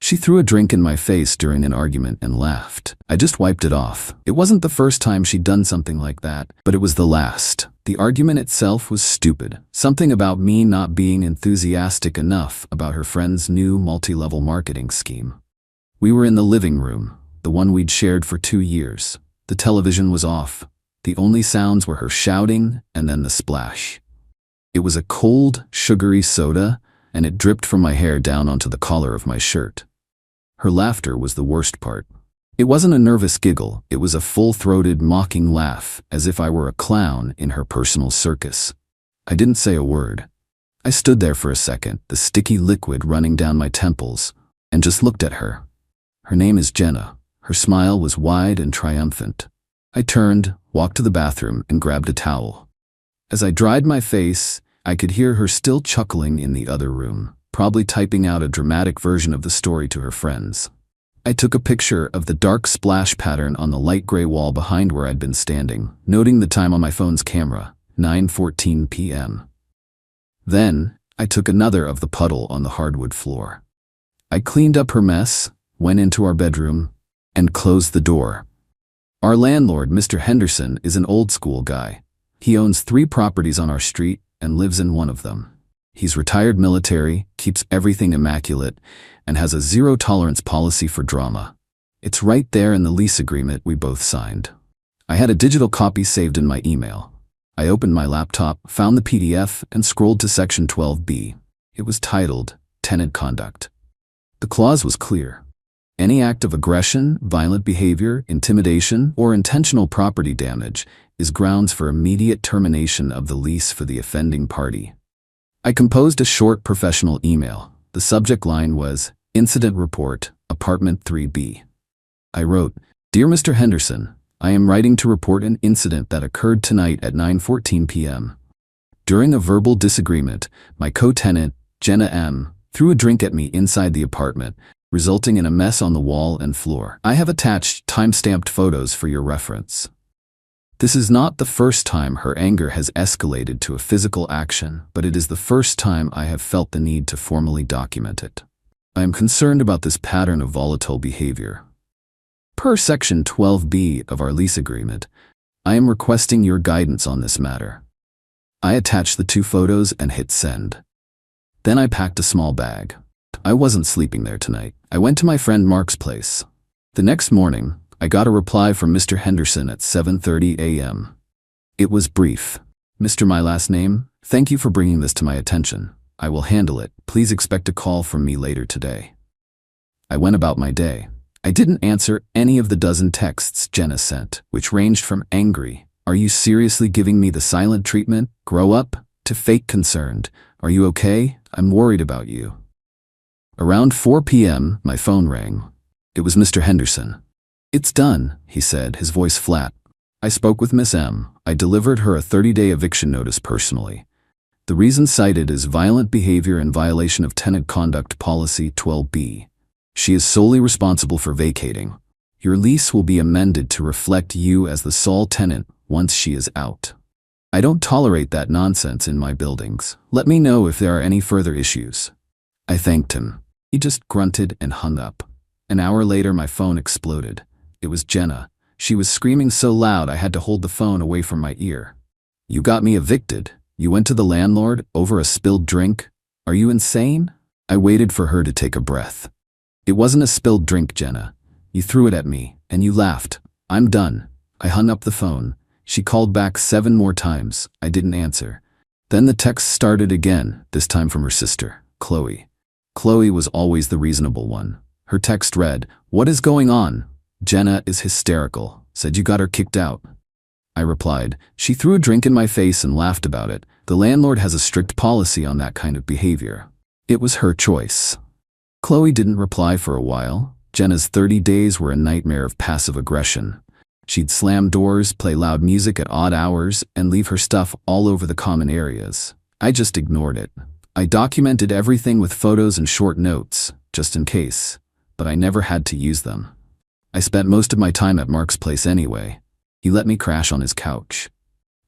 She threw a drink in my face during an argument and laughed. I just wiped it off. It wasn't the first time she'd done something like that, but it was the last. The argument itself was stupid. Something about me not being enthusiastic enough about her friend's new multi-level marketing scheme. We were in the living room, the one we'd shared for 2 years. The television was off. The only sounds were her shouting and then the splash. It was a cold, sugary soda, and it dripped from my hair down onto the collar of my shirt. Her laughter was the worst part. It wasn't a nervous giggle, it was a full-throated, mocking laugh, as if I were a clown in her personal circus. I didn't say a word. I stood there for a second, the sticky liquid running down my temples, and just looked at her. Her name is Jenna. Her smile was wide and triumphant. I turned, walked to the bathroom, and grabbed a towel. As I dried my face, I could hear her still chuckling in the other room, probably typing out a dramatic version of the story to her friends. I took a picture of the dark splash pattern on the light gray wall behind where I'd been standing, noting the time on my phone's camera, 9:14 p.m. Then, I took another of the puddle on the hardwood floor. I cleaned up her mess, went into our bedroom, and closed the door. Our landlord, Mr. Henderson, is an old-school guy. He owns 3 properties on our street and lives in one of them. He's retired military, keeps everything immaculate, and has a zero-tolerance policy for drama. It's right there in the lease agreement we both signed. I had a digital copy saved in my email. I opened my laptop, found the PDF, and scrolled to Section 12B. It was titled, Tenant Conduct. The clause was clear. Any act of aggression, violent behavior, intimidation, or intentional property damage is grounds for immediate termination of the lease for the offending party. I composed a short professional email. The subject line was, Incident Report, Apartment 3B. I wrote, Dear Mr. Henderson, I am writing to report an incident that occurred tonight at 9:14 p.m. During a verbal disagreement, my co-tenant, Jenna M., threw a drink at me inside the apartment, resulting in a mess on the wall and floor. I have attached time-stamped photos for your reference. This is not the first time her anger has escalated to a physical action, but it is the first time I have felt the need to formally document it. I am concerned about this pattern of volatile behavior. Per Section 12B of our lease agreement, I am requesting your guidance on this matter. I attached the 2 photos and hit send. Then I packed a small bag. I wasn't sleeping there tonight. I went to my friend Mark's place. The next morning, I got a reply from Mr. Henderson at 7:30 a.m. It was brief. Mr. My last name, thank you for bringing this to my attention. I will handle it. Please expect a call from me later today. I went about my day. I didn't answer any of the dozen texts Jenna sent, which ranged from angry, "Are you seriously giving me the silent treatment? Grow up," to fake concerned, "Are you okay? I'm worried about you." Around 4 p.m., my phone rang. It was Mr. Henderson. "It's done," he said, his voice flat. "I spoke with Miss M. I delivered her a 30-day eviction notice personally. The reason cited is violent behavior in violation of Tenant Conduct Policy 12B. She is solely responsible for vacating. Your lease will be amended to reflect you as the sole tenant once she is out. I don't tolerate that nonsense in my buildings. Let me know if there are any further issues." I thanked him. He just grunted and hung up. An hour later, my phone exploded. It was Jenna. She was screaming so loud I had to hold the phone away from my ear. "You got me evicted. You went to the landlord over a spilled drink? Are you insane?" I waited for her to take a breath. "It wasn't a spilled drink, Jenna. You threw it at me, and you laughed. I'm done." I hung up the phone. She called back 7 more times. I didn't answer. Then the text started again, this time from her sister, Chloe. Chloe was always the reasonable one. Her text read, "What is going on? Jenna is hysterical. Said you got her kicked out." I replied, "She threw a drink in my face and laughed about it. The landlord has a strict policy on that kind of behavior. It was her choice." Chloe didn't reply for a while. Jenna's 30 days were a nightmare of passive aggression. She'd slam doors, play loud music at odd hours, and leave her stuff all over the common areas. I just ignored it. I documented everything with photos and short notes, just in case, but I never had to use them. I spent most of my time at Mark's place anyway. He let me crash on his couch.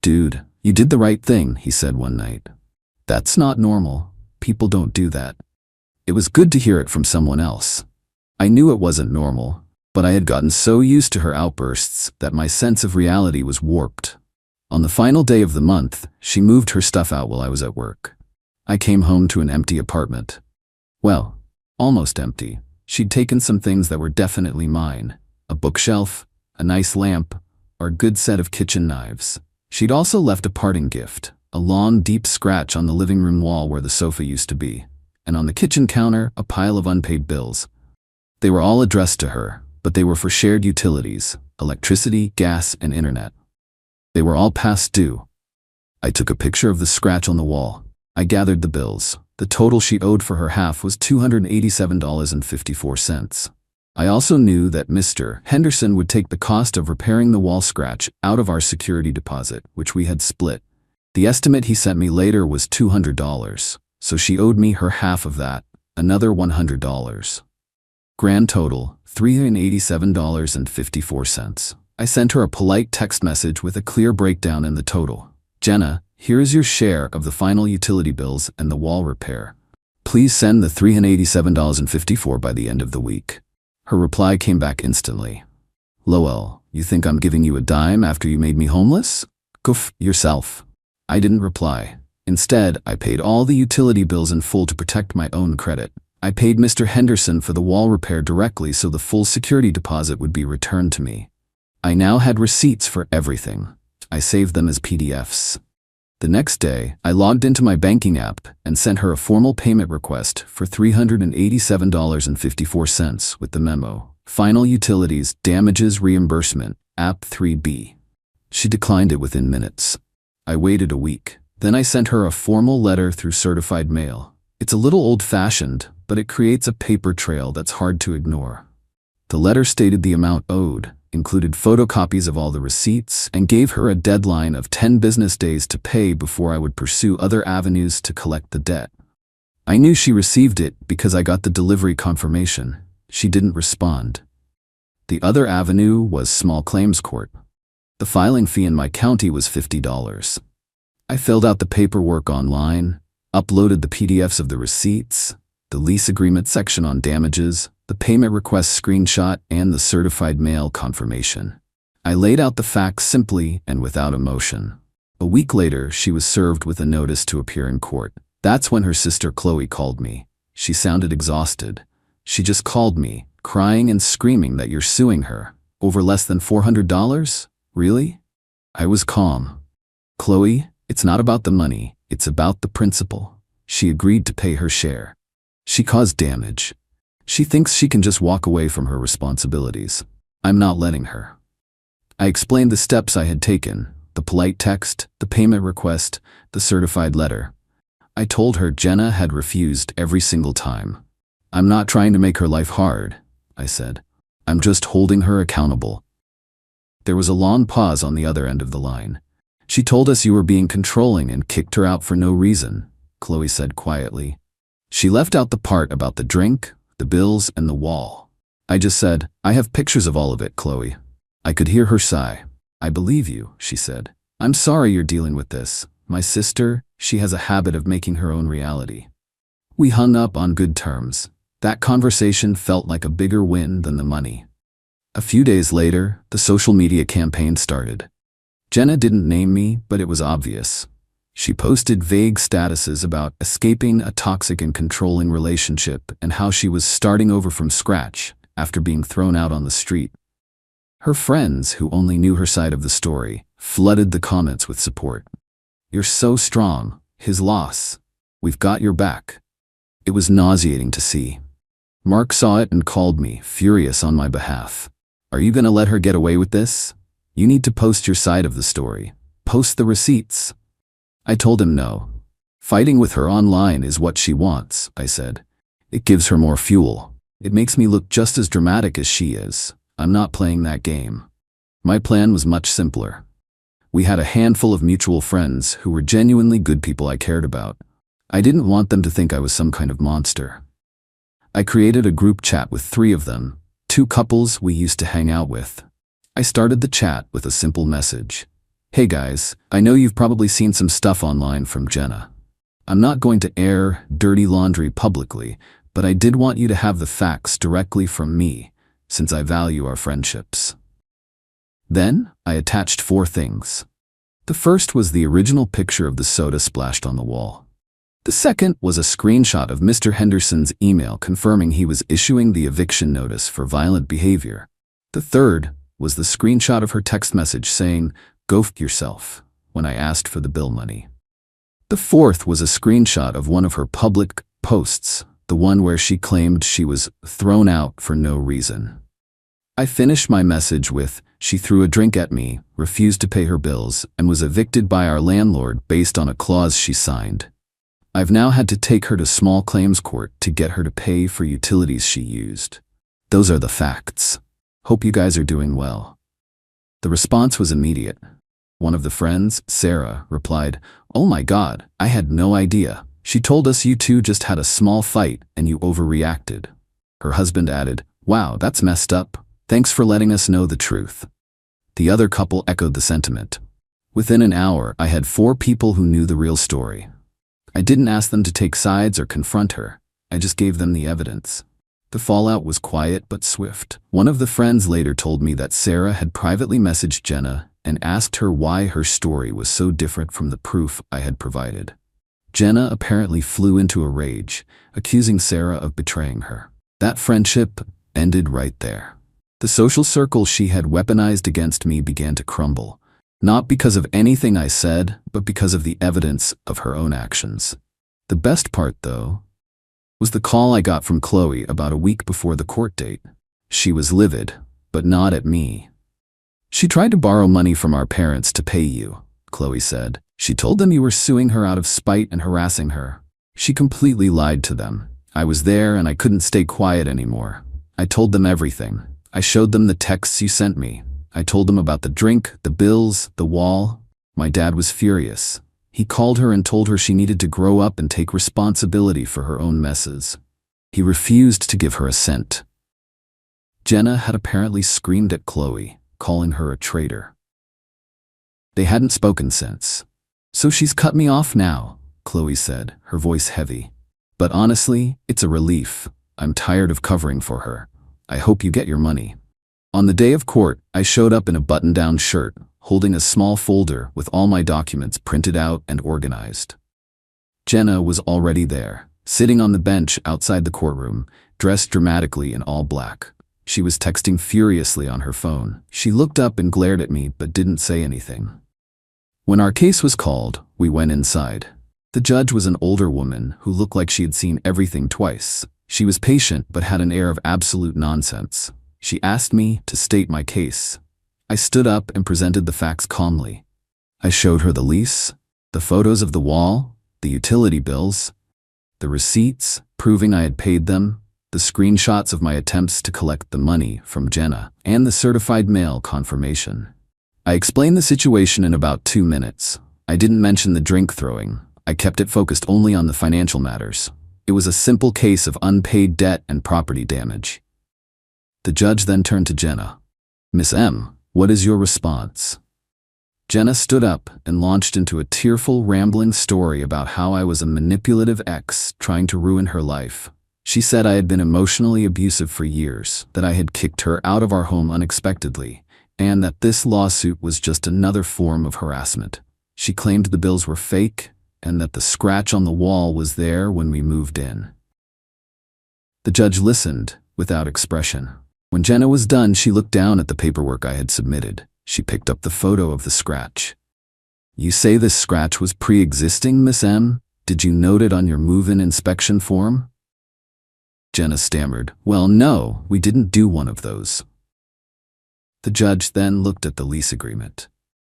"Dude, you did the right thing," he said one night. "That's not normal. People don't do that." It was good to hear it from someone else. I knew it wasn't normal, but I had gotten so used to her outbursts that my sense of reality was warped. On the final day of the month, she moved her stuff out while I was at work. I came home to an empty apartment. Well, almost empty. She'd taken some things that were definitely mine: a bookshelf, a nice lamp, or a good set of kitchen knives. She'd also left a parting gift: a long, deep scratch on the living room wall where the sofa used to be, and on the kitchen counter, a pile of unpaid bills. They were all addressed to her, but they were for shared utilities: electricity, gas, and internet. They were all past due. I took a picture of the scratch on the wall. I gathered the bills. The total she owed for her half was $287.54. I also knew that Mr. Henderson would take the cost of repairing the wall scratch out of our security deposit, which we had split. The estimate he sent me later was $200, so she owed me her half of that, another $100. Grand total, $387.54. I sent her a polite text message with a clear breakdown in the total. Jenna, here is your share of the final utility bills and the wall repair. Please send the $387.54 by the end of the week. Her reply came back instantly. Lol, you think I'm giving you a dime after you made me homeless? Goof yourself. I didn't reply. Instead, I paid all the utility bills in full to protect my own credit. I paid Mr. Henderson for the wall repair directly so the full security deposit would be returned to me. I now had receipts for everything. I saved them as PDFs. The next day, I logged into my banking app and sent her a formal payment request for $387.54 with the memo: Final Utilities Damages Reimbursement, App 3B. She declined it within minutes. I waited a week. Then I sent her a formal letter through certified mail. It's a little old-fashioned, but it creates a paper trail that's hard to ignore. The letter stated the amount owed, included photocopies of all the receipts, and gave her a deadline of 10 business days to pay before I would pursue other avenues to collect the debt. I knew she received it because I got the delivery confirmation. She didn't respond. The other avenue was small claims court. The filing fee in my county was $50. I filled out the paperwork online, uploaded the PDFs of the receipts, the lease agreement section on damages, the payment request screenshot, and the certified mail confirmation. I laid out the facts simply and without emotion. A week later, she was served with a notice to appear in court. That's when her sister Chloe called me. She sounded exhausted. She just called me, crying and screaming that you're suing her. Over less than $400? Really? I was calm. Chloe, it's not about the money, it's about the principle. She agreed to pay her share. She caused damage. She thinks she can just walk away from her responsibilities. I'm not letting her. I explained the steps I had taken: the polite text, the payment request, the certified letter. I told her Jenna had refused every single time. I'm not trying to make her life hard, I said. I'm just holding her accountable. There was a long pause on the other end of the line. She told us you were being controlling and kicked her out for no reason, Chloe said quietly. She left out the part about the drink, the bills, and the wall. I just said, I have pictures of all of it, Chloe. I could hear her sigh. I believe you, she said. I'm sorry you're dealing with this. My sister, she has a habit of making her own reality. We hung up on good terms. That conversation felt like a bigger win than the money. A few days later, the social media campaign started. Jenna didn't name me, but it was obvious. She posted vague statuses about escaping a toxic and controlling relationship and how she was starting over from scratch after being thrown out on the street. Her friends, who only knew her side of the story, flooded the comments with support. You're so strong. His loss. We've got your back. It was nauseating to see. Mark saw it and called me, furious on my behalf. Are you gonna let her get away with this? You need to post your side of the story. Post the receipts. I told him no. Fighting with her online is what she wants, I said. It gives her more fuel. It makes me look just as dramatic as she is. I'm not playing that game. My plan was much simpler. We had a handful of mutual friends who were genuinely good people I cared about. I didn't want them to think I was some kind of monster. I created a group chat with 3 of them, 2 couples we used to hang out with. I started the chat with a simple message. Hey guys, I know you've probably seen some stuff online from Jenna. I'm not going to air dirty laundry publicly, but I did want you to have the facts directly from me, since I value our friendships. Then, I attached 4 things. The first was the original picture of the soda splashed on the wall. The second was a screenshot of Mr. Henderson's email confirming he was issuing the eviction notice for violent behavior. The third was the screenshot of her text message saying, "Go f yourself," when I asked for the bill money. The fourth was a screenshot of one of her public posts, the one where she claimed she was thrown out for no reason. I finished my message with, "She threw a drink at me, refused to pay her bills, and was evicted by our landlord based on a clause she signed. I've now had to take her to small claims court to get her to pay for utilities she used. Those are the facts. Hope you guys are doing well." The response was immediate. One of the friends, Sarah, replied, "Oh my God, I had no idea. She told us you two just had a small fight and you overreacted." Her husband added, "Wow, that's messed up. Thanks for letting us know the truth." The other couple echoed the sentiment. Within an hour, I had 4 people who knew the real story. I didn't ask them to take sides or confront her. I just gave them the evidence. The fallout was quiet but swift. One of the friends later told me that Sarah had privately messaged Jenna and asked her why her story was so different from the proof I had provided. Jenna apparently flew into a rage, accusing Sarah of betraying her. That friendship ended right there. The social circle she had weaponized against me began to crumble, not because of anything I said, but because of the evidence of her own actions. The best part, though, was the call I got from Chloe about a week before the court date. She was livid, but not at me. "She tried to borrow money from our parents to pay you," Chloe said. "She told them you were suing her out of spite and harassing her. She completely lied to them. I was there and I couldn't stay quiet anymore. I told them everything. I showed them the texts you sent me. I told them about the drink, the bills, the wall. My dad was furious. He called her and told her she needed to grow up and take responsibility for her own messes. He refused to give her a cent." Jenna had apparently screamed at Chloe, calling her a traitor. They hadn't spoken since. "So she's cut me off now," Chloe said, her voice heavy. "But honestly, it's a relief. I'm tired of covering for her. I hope you get your money." On the day of court, I showed up in a button-down shirt, holding a small folder with all my documents printed out and organized. Jenna was already there, sitting on the bench outside the courtroom, dressed dramatically in all black. She was texting furiously on her phone. She looked up and glared at me but didn't say anything. When our case was called, we went inside. The judge was an older woman who looked like she had seen everything twice. She was patient but had an air of absolute nonsense. She asked me to state my case. I stood up and presented the facts calmly. I showed her the lease, the photos of the wall, the utility bills, the receipts proving I had paid them, the screenshots of my attempts to collect the money from Jenna, and the certified mail confirmation. I explained the situation in about 2 minutes. I didn't mention the drink throwing. I kept it focused only on the financial matters. It was a simple case of unpaid debt and property damage. The judge then turned to Jenna. "Miss M, what is your response?" Jenna stood up and launched into a tearful, rambling story about how I was a manipulative ex trying to ruin her life. She said I had been emotionally abusive for years, that I had kicked her out of our home unexpectedly, and that this lawsuit was just another form of harassment. She claimed the bills were fake and that the scratch on the wall was there when we moved in. The judge listened without expression. When Jenna was done, she looked down at the paperwork I had submitted. She picked up the photo of the scratch. "You say this scratch was pre-existing, Miss M? Did you note it on your move-in inspection form?" Jenna stammered, "Well, no, we didn't do one of those." The judge then looked at the lease agreement.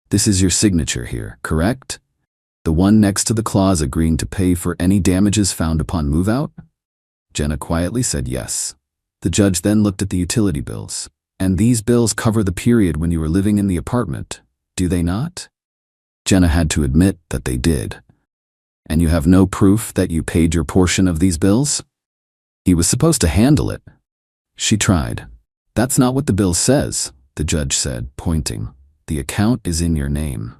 "This is your signature here, correct? The one next to the clause agreeing to pay for any damages found upon move-out?" Jenna quietly said yes. The judge then looked at the utility bills. "And these bills cover the period when you were living in the apartment, do they not?" Jenna had to admit that they did. "And you have no proof that you paid your portion of these bills?" "He was supposed to handle it." She tried. "That's not what the bill says," the judge said, pointing. "The account is in your name."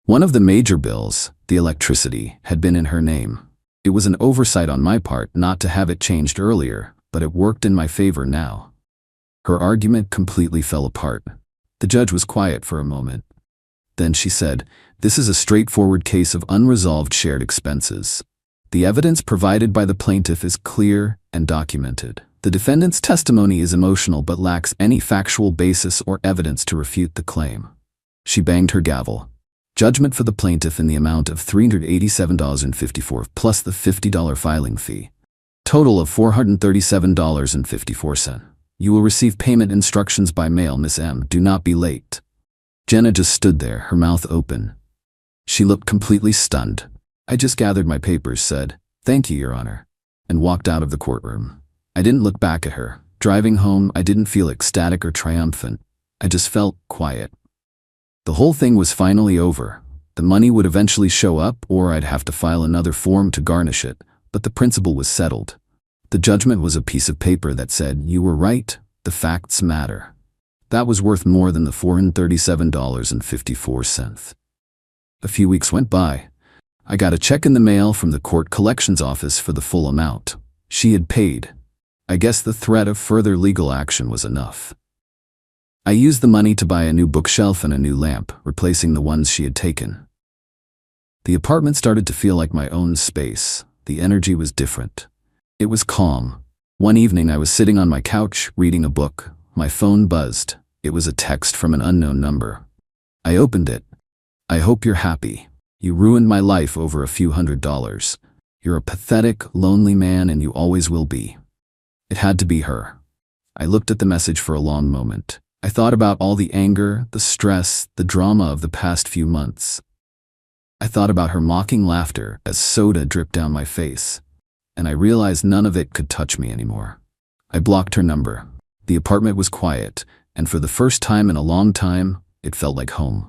One of the major bills, the electricity, had been in her name. It was an oversight on my part not to have it changed earlier, but it worked in my favor now. Her argument completely fell apart. The judge was quiet for a moment. Then she said, "This is a straightforward case of unresolved shared expenses. The evidence provided by the plaintiff is clear and documented. The defendant's testimony is emotional but lacks any factual basis or evidence to refute the claim." She banged her gavel. Judgment for the plaintiff in the amount of $387.54 plus the $50 filing fee. Total of $437.54. You will receive payment instructions by mail, Miss M. Do not be late. Jenna just stood there, her mouth open. She looked completely stunned. I just gathered my papers, said, "Thank you, Your Honor," and walked out of the courtroom. I didn't look back at her. Driving home, I didn't feel ecstatic or triumphant. I just felt quiet. The whole thing was finally over. The money would eventually show up, or I'd have to file another form to garnish it, but the principle was settled. The judgment was a piece of paper that said, "You were right, the facts matter." That was worth more than the $437.54. A few weeks went by. I got a check in the mail from the court collections office for the full amount. She had paid. I guess the threat of further legal action was enough. I used the money to buy a new bookshelf and a new lamp, replacing the ones she had taken. The apartment started to feel like my own space. The energy was different. It was calm. One evening I was sitting on my couch, reading a book. My phone buzzed. It was a text from an unknown number. I opened it. "I hope you're happy. You ruined my life over a few $100s. You're a pathetic, lonely man and you always will be." It had to be her. I looked at the message for a long moment. I thought about all the anger, the stress, the drama of the past few months. I thought about her mocking laughter as soda dripped down my face, and I realized none of it could touch me anymore. I blocked her number. The apartment was quiet, and for the first time in a long time, it felt like home.